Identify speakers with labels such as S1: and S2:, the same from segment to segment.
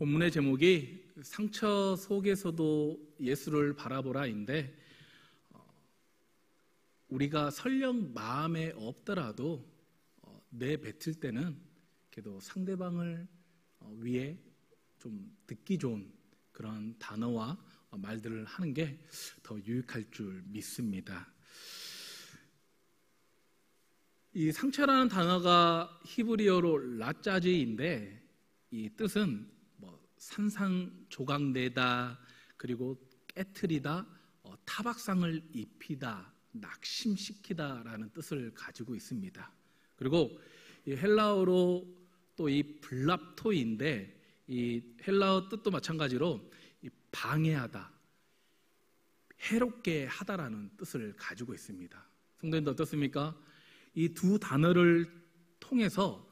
S1: 본문의 제목이 상처 속에서도 예수를 바라보라인데, 우리가 설령 마음에 없더라도 내뱉을 때는 그래도 상대방을 위해 좀 듣기 좋은 그런 단어와 말들을 하는 게 더 유익할 줄 믿습니다. 이 상처라는 단어가 히브리어로 라짜지인데, 이 뜻은 산산조각내다, 그리고 깨트리다, 타박상을 입히다, 낙심시키다라는 뜻을 가지고 있습니다. 그리고 이 헬라어로 또 이 블랍토인데, 이 헬라어 뜻도 마찬가지로 이 방해하다, 해롭게 하다라는 뜻을 가지고 있습니다. 성도님들 어떻습니까? 이 두 단어를 통해서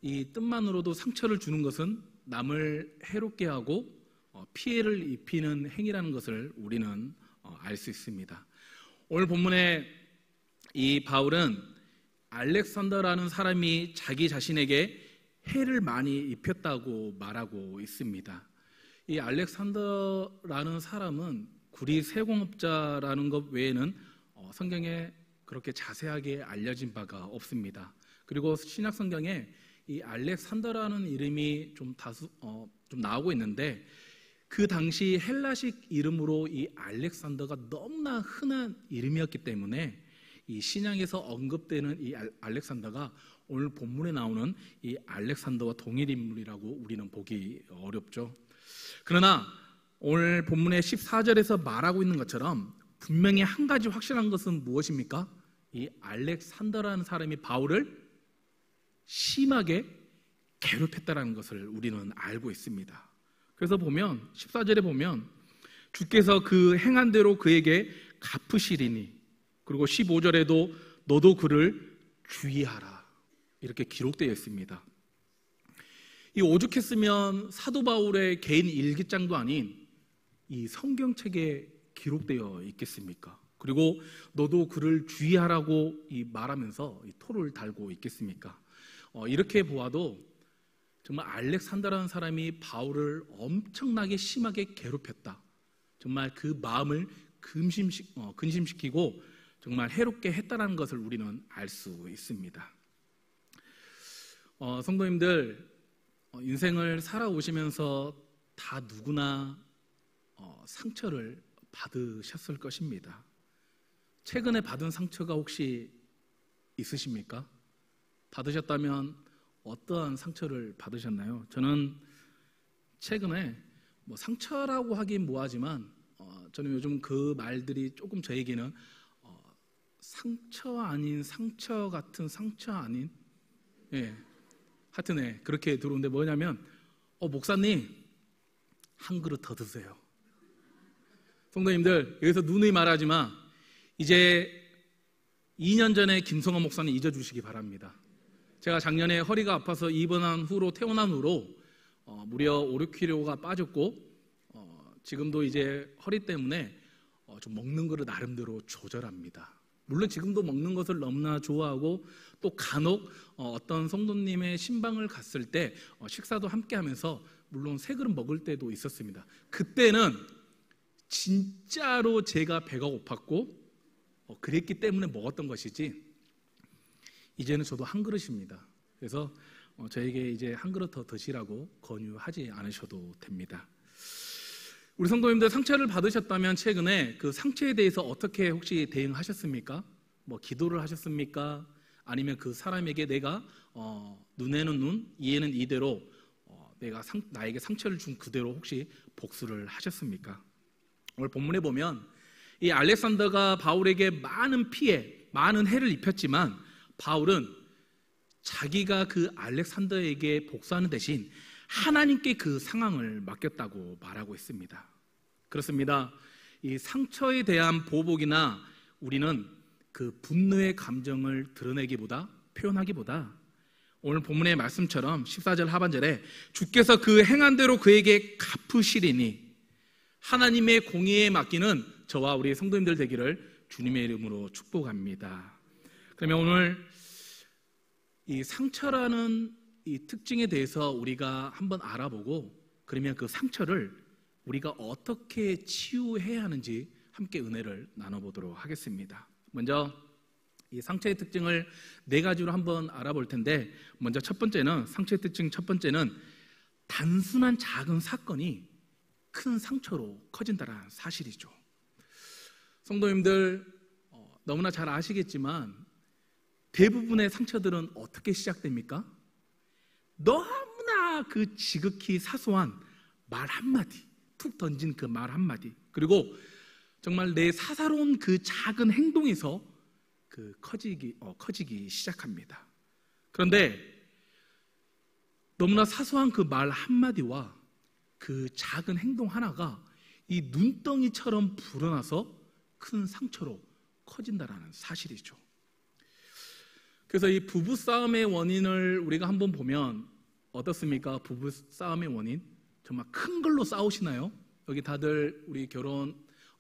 S1: 이 뜻만으로도 상처를 주는 것은 남을 해롭게 하고 피해를 입히는 행위라는 것을 우리는 알 수 있습니다. 오늘 본문에 이 바울은 알렉산더라는 사람이 자기 자신에게 해를 많이 입혔다고 말하고 있습니다. 이 알렉산더라는 사람은 구리 세공업자라는 것 외에는 성경에 그렇게 자세하게 알려진 바가 없습니다. 그리고 신약 성경에 이 알렉산더라는 이름이 좀 나오고 있는데, 그 당시 헬라식 이름으로 이 알렉산더가 너무나 흔한 이름이었기 때문에 이 신약에서 언급되는 이 알렉산더가 오늘 본문에 나오는 이 알렉산더와 동일 인물이라고 우리는 보기 어렵죠. 그러나 오늘 본문의 14절에서 말하고 있는 것처럼 분명히 한 가지 확실한 것은 무엇입니까? 이 알렉산더라는 사람이 바울을 심하게 괴롭혔다는 것을 우리는 알고 있습니다. 그래서 보면 14절에 보면 주께서 그 행한 대로 그에게 갚으시리니, 그리고 15절에도 너도 그를 주의하라, 이렇게 기록되어 있습니다. 이 오죽했으면 사도 바울의 개인 일기장도 아닌 이 성경책에 기록되어 있겠습니까? 그리고 너도 그를 주의하라고 말하면서 이 토를 달고 있겠습니까? 이렇게 보아도 정말 알렉산더라는 사람이 바울을 엄청나게 심하게 괴롭혔다, 정말 그 마음을 근심시키고 정말 해롭게 했다는 것을 우리는 알 수 있습니다. 성도님들, 인생을 살아오시면서 다 누구나 상처를 받으셨을 것입니다. 최근에 받은 상처가 혹시 있으십니까? 받으셨다면 어떠한 상처를 받으셨나요? 저는 최근에 상처라고 하긴 뭐하지만 저는 요즘 그 말들이 조금 저에게는 상처 아닌 상처 같은 상처 아닌, 하여튼 그렇게 들어오는데, 뭐냐면 목사님 한 그릇 더 드세요. 성도님들, 여기서 누누이 말하지 마. 이제 2년 전에 김성원 목사님 잊어주시기 바랍니다. 제가 작년에 허리가 아파서 입원한 후로, 퇴원한 후로 무려 5, 6kg가 빠졌고, 지금도 이제 허리 때문에 좀 먹는 거를 나름대로 조절합니다. 물론 지금도 먹는 것을 너무나 좋아하고, 또 간혹 어떤 성도님의 신방을 갔을 때 식사도 함께 하면서 물론 세 그릇 먹을 때도 있었습니다. 그때는 진짜로 제가 배가 고팠고 그랬기 때문에 먹었던 것이지, 이제는 저도 한 그릇입니다. 그래서 저에게 이제 한 그릇 더 드시라고 권유하지 않으셔도 됩니다. 우리 성도님들, 상처를 받으셨다면 최근에 그 상처에 대해서 어떻게 혹시 대응하셨습니까? 기도를 하셨습니까? 아니면 그 사람에게 내가 눈에는 눈, 이에는 이대로 내가 나에게 상처를 준 그대로 혹시 복수를 하셨습니까? 오늘 본문에 보면 이 알렉산더가 바울에게 많은 피해, 많은 해를 입혔지만 바울은 자기가 그 알렉산더에게 복수하는 대신 하나님께 그 상황을 맡겼다고 말하고 있습니다. 그렇습니다. 이 상처에 대한 보복이나 우리는 그 분노의 감정을 드러내기보다, 표현하기보다 오늘 본문의 말씀처럼 14절 하반절에 주께서 그 행한 대로 그에게 갚으시리니, 하나님의 공의에 맡기는 저와 우리 성도님들 되기를 주님의 이름으로 축복합니다. 그러면 오늘 이 상처라는 이 특징에 대해서 우리가 한번 알아보고, 그러면 그 상처를 우리가 어떻게 치유해야 하는지 함께 은혜를 나눠보도록 하겠습니다. 먼저 이 상처의 특징을 네 가지로 한번 알아볼 텐데, 먼저 첫 번째는, 상처의 특징 첫 번째는 단순한 작은 사건이 큰 상처로 커진다는 사실이죠. 성도님들, 너무나 잘 아시겠지만 대부분의 상처들은 어떻게 시작됩니까? 너무나 그 지극히 사소한 말 한마디, 툭 던진 그 말 한마디, 그리고 정말 내 사사로운 그 작은 행동에서 커지기 시작합니다. 그런데 너무나 사소한 그 말 한마디와 그 작은 행동 하나가 이 눈덩이처럼 불어나서 큰 상처로 커진다는 사실이죠. 그래서 이 부부싸움의 원인을 우리가 한번 보면 어떻습니까? 부부싸움의 원인, 정말 큰 걸로 싸우시나요? 여기 다들 우리 결혼,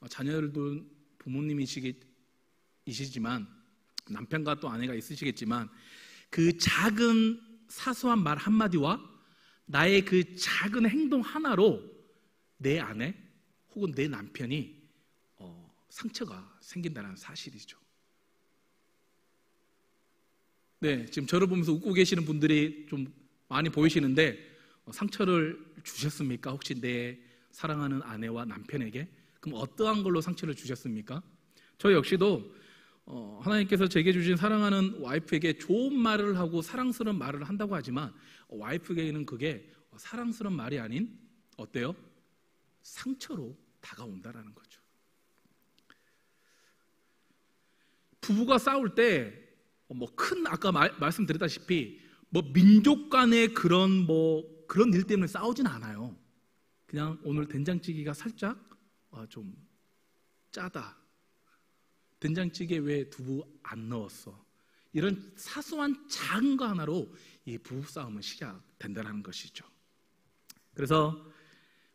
S1: 자녀들도 부모님이시지만 남편과 또 아내가 있으시겠지만 그 작은 사소한 말 한마디와 나의 그 작은 행동 하나로 내 아내 혹은 내 남편이 상처가 생긴다는 사실이죠. 네, 지금 저를 보면서 웃고 계시는 분들이 좀 많이 보이시는데, 상처를 주셨습니까? 혹시 내 사랑하는 아내와 남편에게? 그럼 어떠한 걸로 상처를 주셨습니까? 저 역시도 하나님께서 제게 주신 사랑하는 와이프에게 좋은 말을 하고 사랑스러운 말을 한다고 하지만 와이프에게는 그게 사랑스러운 말이 아닌 어때요? 상처로 다가온다라는 거죠. 부부가 싸울 때 아까 말씀드렸다시피 민족 간의 그런 일 때문에 싸우진 않아요. 그냥 오늘 된장찌개가 살짝 좀 짜다, 된장찌개 왜 두부 안 넣었어, 이런 사소한 작은 거 하나로 이 부부싸움은 시작된다는 것이죠. 그래서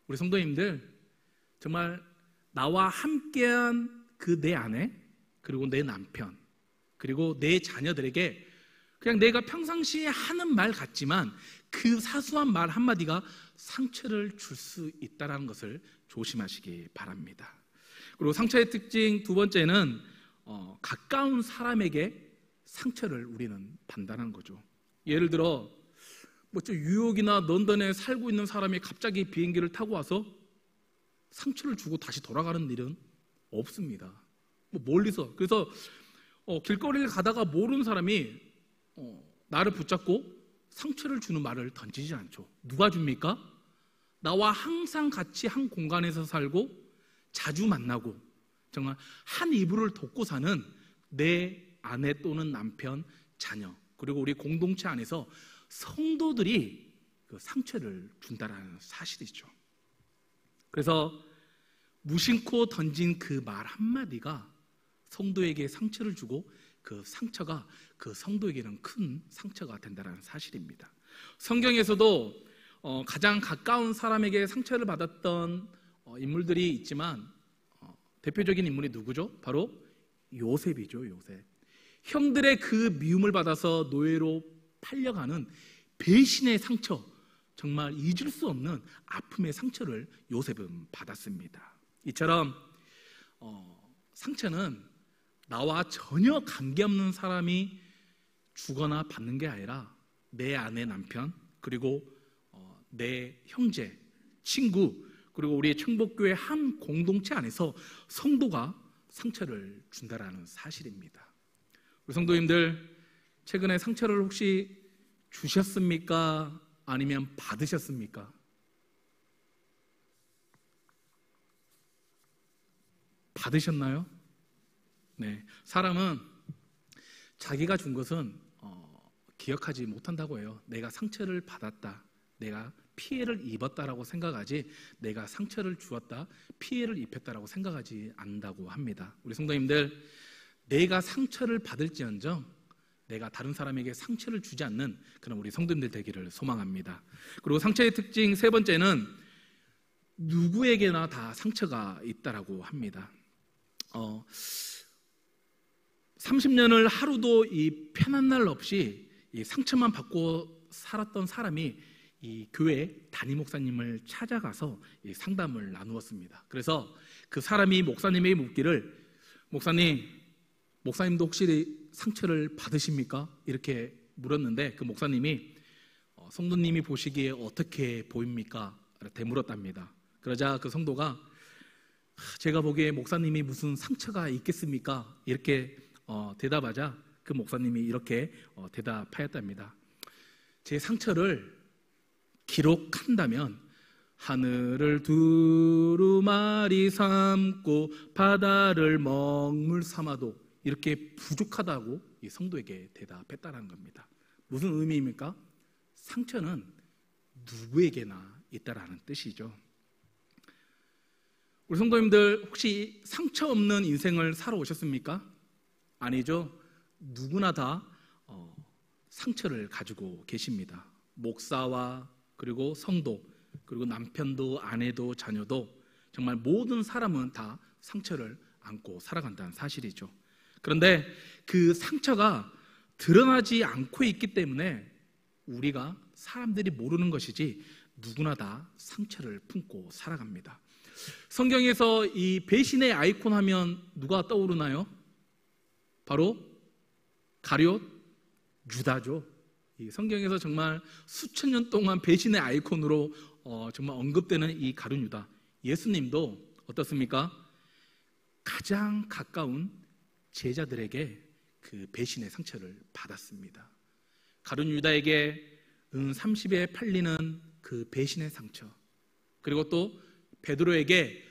S1: 우리 성도님들, 정말 나와 함께한 그 내 아내, 그리고 내 남편, 그리고 내 자녀들에게 그냥 내가 평상시에 하는 말 같지만 그 사소한 말 한마디가 상처를 줄 수 있다는 것을 조심하시기 바랍니다. 그리고 상처의 특징 두 번째는 가까운 사람에게 상처를 우리는 판단하는 거죠. 예를 들어 뉴욕이나 런던에 살고 있는 사람이 갑자기 비행기를 타고 와서 상처를 주고 다시 돌아가는 일은 없습니다. 멀리서. 그래서 길거리를 가다가 모르는 사람이 나를 붙잡고 상처를 주는 말을 던지지 않죠. 누가 줍니까? 나와 항상 같이 한 공간에서 살고 자주 만나고 정말 한 이불을 덮고 사는 내 아내 또는 남편, 자녀, 그리고 우리 공동체 안에서 성도들이 그 상처를 준다는 사실이죠. 그래서 무심코 던진 그 말 한마디가 성도에게 상처를 주고 그 상처가 그 성도에게는 큰 상처가 된다는 사실입니다. 성경에서도 가장 가까운 사람에게 상처를 받았던 인물들이 있지만 대표적인 인물이 누구죠? 바로 요셉이죠. 요셉. 형들의 그 미움을 받아서 노예로 팔려가는 배신의 상처, 정말 잊을 수 없는 아픔의 상처를 요셉은 받았습니다. 이처럼 상처는 나와 전혀 관계없는 사람이 주거나 받는 게 아니라 내 아내, 남편, 그리고 내 형제, 친구, 그리고 우리 청복교회 한 공동체 안에서 성도가 상처를 준다라는 사실입니다. 우리 성도님들, 최근에 상처를 혹시 주셨습니까? 아니면 받으셨습니까? 받으셨나요? 네, 사람은 자기가 준 것은 기억하지 못한다고 해요. 내가 상처를 받았다, 내가 피해를 입었다라고 생각하지 내가 상처를 주었다, 피해를 입혔다라고 생각하지 않는다고 합니다. 우리 성도님들, 내가 상처를 받을지언정 내가 다른 사람에게 상처를 주지 않는 그런 우리 성도님들 되기를 소망합니다. 그리고 상처의 특징 세 번째는 누구에게나 다 상처가 있다라고 합니다. 30년을 하루도 이 편한 날 없이 이 상처만 받고 살았던 사람이 이 교회에 담임 목사님을 찾아가서 이 상담을 나누었습니다. 그래서 그 사람이 목사님에게 묻기를, 목사님도 혹시 상처를 받으십니까? 이렇게 물었는데 그 목사님이 성도님이 보시기에 어떻게 보입니까? 되물었답니다. 그러자 그 성도가 제가 보기에 목사님이 무슨 상처가 있겠습니까? 이렇게 대답하자 그 목사님이 이렇게 대답하였답니다. 제 상처를 기록한다면 하늘을 두루마리 삼고 바다를 먹물 삼아도 이렇게 부족하다고 이 성도에게 대답했다는 겁니다. 무슨 의미입니까? 상처는 누구에게나 있다라는 뜻이죠. 우리 성도님들 혹시 상처 없는 인생을 살아오셨습니까? 아니죠. 누구나 다 상처를 가지고 계십니다. 목사와 그리고 성도, 그리고 남편도 아내도 자녀도 정말 모든 사람은 다 상처를 안고 살아간다는 사실이죠. 그런데 그 상처가 드러나지 않고 있기 때문에 우리가 사람들이 모르는 것이지 누구나 다 상처를 품고 살아갑니다. 성경에서 이 배신의 아이콘 하면 누가 떠오르나요? 바로 가룟 유다죠. 이 성경에서 정말 수천 년 동안 배신의 아이콘으로 정말 언급되는 이 가룟 유다. 예수님도 어떻습니까? 가장 가까운 제자들에게 그 배신의 상처를 받았습니다. 가룟 유다에게 은 30에 팔리는 그 배신의 상처, 그리고 또 베드로에게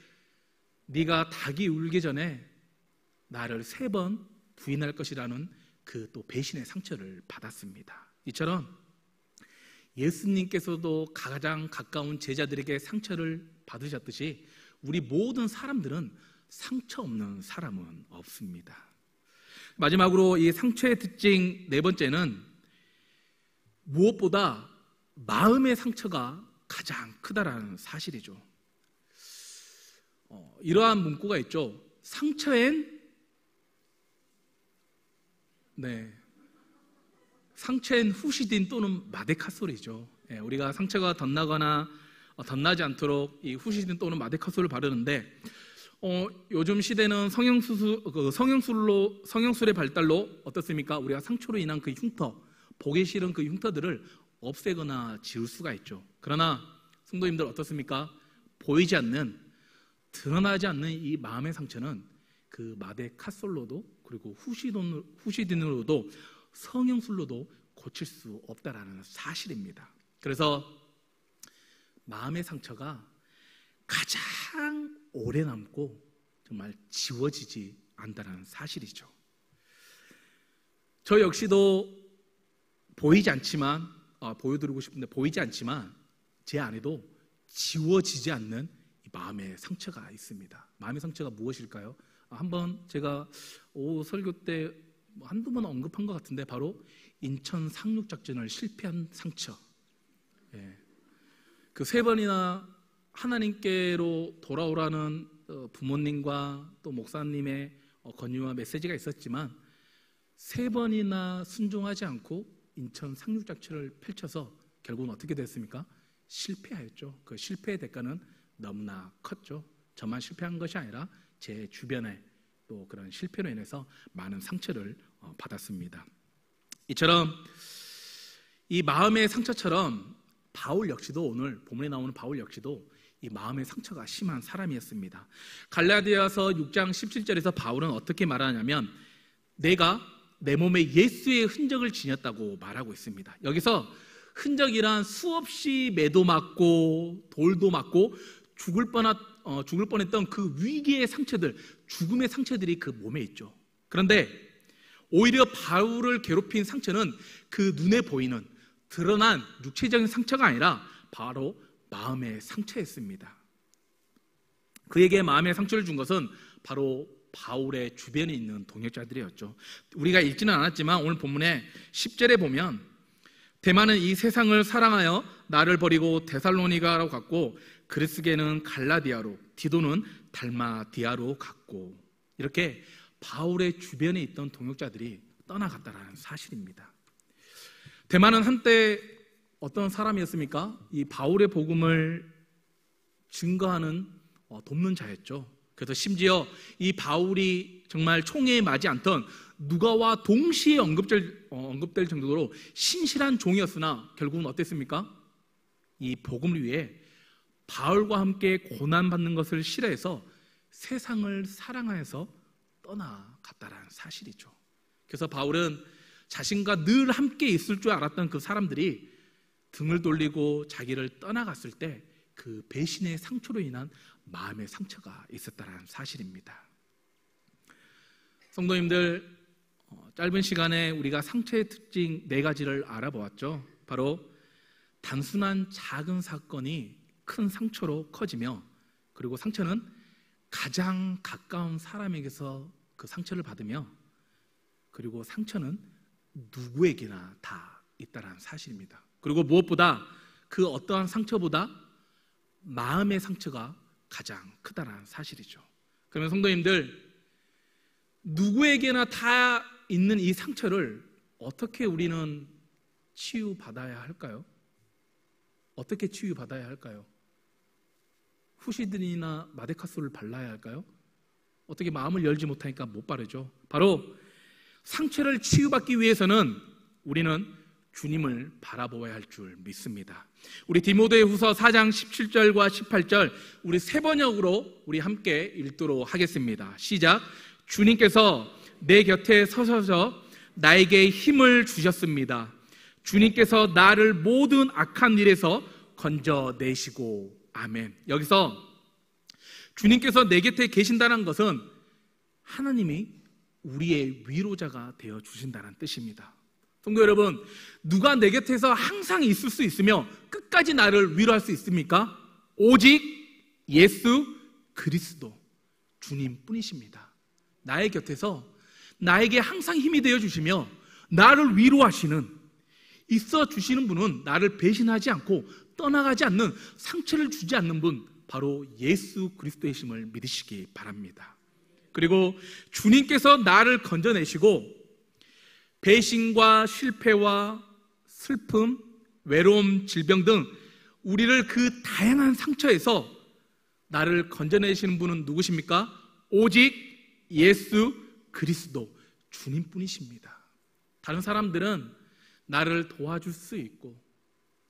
S1: 네가 닭이 울기 전에 나를 3번 부인할 것이라는 그 또 배신의 상처를 받았습니다. 이처럼 예수님께서도 가장 가까운 제자들에게 상처를 받으셨듯이 우리 모든 사람들은 상처 없는 사람은 없습니다. 마지막으로 이 상처의 특징 4번째는 무엇보다 마음의 상처가 가장 크다라는 사실이죠. 이러한 문구가 있죠. 상처엔 후시딘 또는 마데카솔이죠. 우리가 상처가 덧나거나 덧나지 않도록 이 후시딘 또는 마데카솔을 바르는데 요즘 시대는 성형술의 발달로 어떻습니까? 우리가 상처로 인한 그 흉터, 보기 싫은 그 흉터들을 없애거나 지울 수가 있죠. 그러나 성도님들 어떻습니까? 보이지 않는, 드러나지 않는 이 마음의 상처는 그 마데카솔로도 그리고 후시딘으로도 성형술로도 고칠 수 없다라는 사실입니다. 그래서 마음의 상처가 가장 오래 남고 정말 지워지지 않는다는 사실이죠. 저 역시도 보이지 않지만 보여드리고 싶은데 보이지 않지만 제 안에도 지워지지 않는 이 마음의 상처가 있습니다. 마음의 상처가 무엇일까요? 한번 제가 설교 때 한두 번 언급한 것 같은데 바로 인천 상륙작전을 실패한 상처. 그 3번이나 하나님께로 돌아오라는 부모님과 또 목사님의 권유와 메시지가 있었지만 3번이나 순종하지 않고 인천 상륙작전을 펼쳐서 결국은 어떻게 됐습니까? 실패하였죠. 그 실패의 대가는 너무나 컸죠. 저만 실패한 것이 아니라 제 주변에 또 그런 실패로 인해서 많은 상처를 받았습니다. 이처럼 이 마음의 상처처럼 바울 역시도 오늘 본문에 나오는 바울 역시도 이 마음의 상처가 심한 사람이었습니다. 갈라디아서 6장 17절에서 바울은 어떻게 말하냐면 내가 내 몸에 예수의 흔적을 지녔다고 말하고 있습니다. 여기서 흔적이란 수없이 매도 맞고 돌도 맞고 죽을 뻔했던 그 위기의 상처들, 죽음의 상처들이 그 몸에 있죠. 그런데 오히려 바울을 괴롭힌 상처는 그 눈에 보이는 드러난 육체적인 상처가 아니라 바로 마음의 상처였습니다. 그에게 마음의 상처를 준 것은 바로 바울의 주변에 있는 동역자들이었죠. 우리가 읽지는 않았지만 오늘 본문의 10절에 보면 데마는 이 세상을 사랑하여 나를 버리고 데살로니가로 갔고 그리스게는 갈라디아로, 디도는 달마디아로 갔고, 이렇게 바울의 주변에 있던 동역자들이 떠나갔다라는 사실입니다. 데마는 한때 어떤 사람이었습니까? 이 바울의 복음을 증거하는 돕는 자였죠. 그래서 심지어 이 바울이 정말 총애에 맞지 않던 누가와 동시에 언급될 정도로 신실한 종이었으나 결국은 어땠습니까? 이 복음을 위해 바울과 함께 고난받는 것을 싫어해서 세상을 사랑하여서 떠나갔다라는 사실이죠. 그래서 바울은 자신과 늘 함께 있을 줄 알았던 그 사람들이 등을 돌리고 자기를 떠나갔을 때 그 배신의 상처로 인한 마음의 상처가 있었다는 사실입니다. 성도님들, 짧은 시간에 우리가 상처의 특징 4가지를 알아보았죠. 바로 단순한 작은 사건이 큰 상처로 커지며, 그리고 상처는 가장 가까운 사람에게서 그 상처를 받으며, 그리고 상처는 누구에게나 다 있다는 사실입니다. 그리고 무엇보다 그 어떠한 상처보다 마음의 상처가 가장 크다는 사실이죠. 그러면 성도님들, 누구에게나 다 있는 이 상처를 어떻게 우리는 치유받아야 할까요? 어떻게 치유받아야 할까요? 후시딘이나 마데카솔을 발라야 할까요? 어떻게 마음을 열지 못하니까 못 바르죠. 바로 상처를 치유받기 위해서는 우리는 주님을 바라보아야 할 줄 믿습니다. 우리 디모데후서 4장 17절과 18절 우리 3번역으로 우리 함께 읽도록 하겠습니다. 시작. 주님께서 내 곁에 서셔서 나에게 힘을 주셨습니다. 주님께서 나를 모든 악한 일에서 건져내시고. 아멘. 여기서 주님께서 내 곁에 계신다는 것은 하나님이 우리의 위로자가 되어 주신다는 뜻입니다. 성도 여러분, 누가 내 곁에서 항상 있을 수 있으며 끝까지 나를 위로할 수 있습니까? 오직 예수 그리스도 주님뿐이십니다. 나의 곁에서 나에게 항상 힘이 되어 주시며 나를 위로하시는, 있어 주시는 분은 나를 배신하지 않고 떠나가지 않는, 상처를 주지 않는 분, 바로 예수 그리스도이심을 믿으시기 바랍니다. 그리고 주님께서 나를 건져내시고 배신과 실패와 슬픔, 외로움, 질병 등 우리를 그 다양한 상처에서 나를 건져내시는 분은 누구십니까? 오직 예수 그리스도 주님뿐이십니다. 다른 사람들은 나를 도와줄 수 있고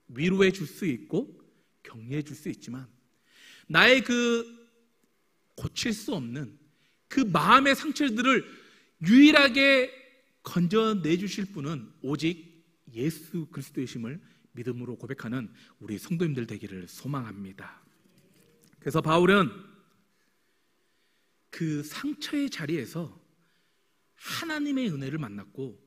S1: 위로해 줄 수 있고 격려해 줄 수 있지만 나의 그 고칠 수 없는 그 마음의 상처들을 유일하게 건져내 주실 분은 오직 예수 그리스도이심을 믿음으로 고백하는 우리 성도님들 되기를 소망합니다. 그래서 바울은 그 상처의 자리에서 하나님의 은혜를 만났고,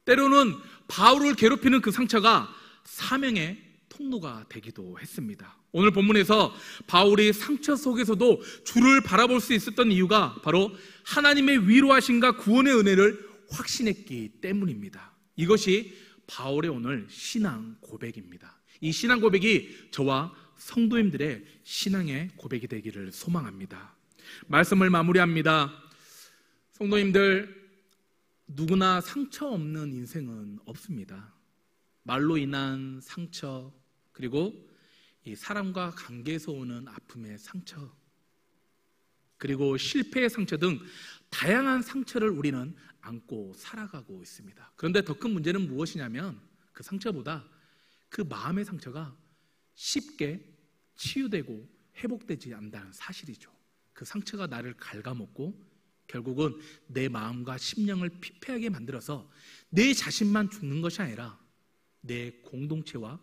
S1: 때로는 바울을 괴롭히는 그 상처가 사명의 통로가 되기도 했습니다. 오늘 본문에서 바울이 상처 속에서도 주를 바라볼 수 있었던 이유가 바로 하나님의 위로하심과 구원의 은혜를 확신했기 때문입니다. 이것이 바울의 오늘 신앙 고백입니다. 이 신앙 고백이 저와 성도님들의 신앙의 고백이 되기를 소망합니다. 말씀을 마무리합니다. 성도님들, 누구나 상처 없는 인생은 없습니다. 말로 인한 상처, 그리고 이 사람과 관계에서 오는 아픔의 상처, 그리고 실패의 상처 등 다양한 상처를 우리는 안고 살아가고 있습니다. 그런데 더 큰 문제는 무엇이냐면 그 상처보다 그 마음의 상처가 쉽게 치유되고 회복되지 않는다는 사실이죠. 그 상처가 나를 갉아먹고 결국은 내 마음과 심령을 피폐하게 만들어서 내 자신만 죽는 것이 아니라 내 공동체와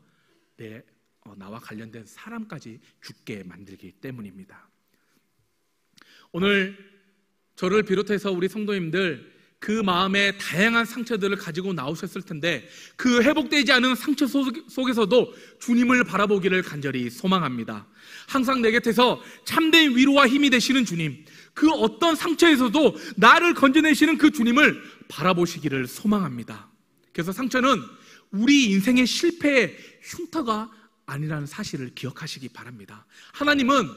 S1: 나와 관련된 사람까지 죽게 만들기 때문입니다. 오늘 저를 비롯해서 우리 성도님들 그 마음의 다양한 상처들을 가지고 나오셨을 텐데 그 회복되지 않은 상처 속에서도 주님을 바라보기를 간절히 소망합니다. 항상 내 곁에서 참된 위로와 힘이 되시는 주님, 그 어떤 상처에서도 나를 건져내시는 그 주님을 바라보시기를 소망합니다. 그래서 상처는 우리 인생의 실패의 흉터가 아니라는 사실을 기억하시기 바랍니다. 하나님은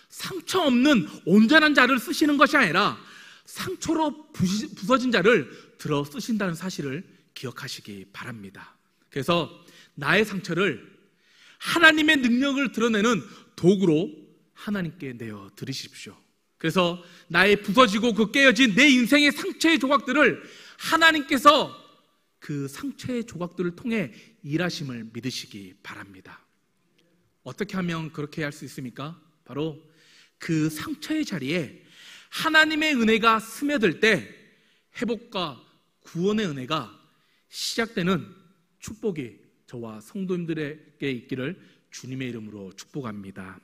S1: 상처 없는 온전한 자를 쓰시는 것이 아니라 상처로 부서진 자를 들어 쓰신다는 사실을 기억하시기 바랍니다. 그래서 나의 상처를 하나님의 능력을 드러내는 도구로 하나님께 내어 드리십시오. 그래서 나의 부서지고 그 깨어진 내 인생의 상처의 조각들을 하나님께서 그 상처의 조각들을 통해 일하심을 믿으시기 바랍니다. 어떻게 하면 그렇게 할 수 있습니까? 바로 그 상처의 자리에 하나님의 은혜가 스며들 때 회복과 구원의 은혜가 시작되는 축복이 저와 성도님들에게 있기를 주님의 이름으로 축복합니다.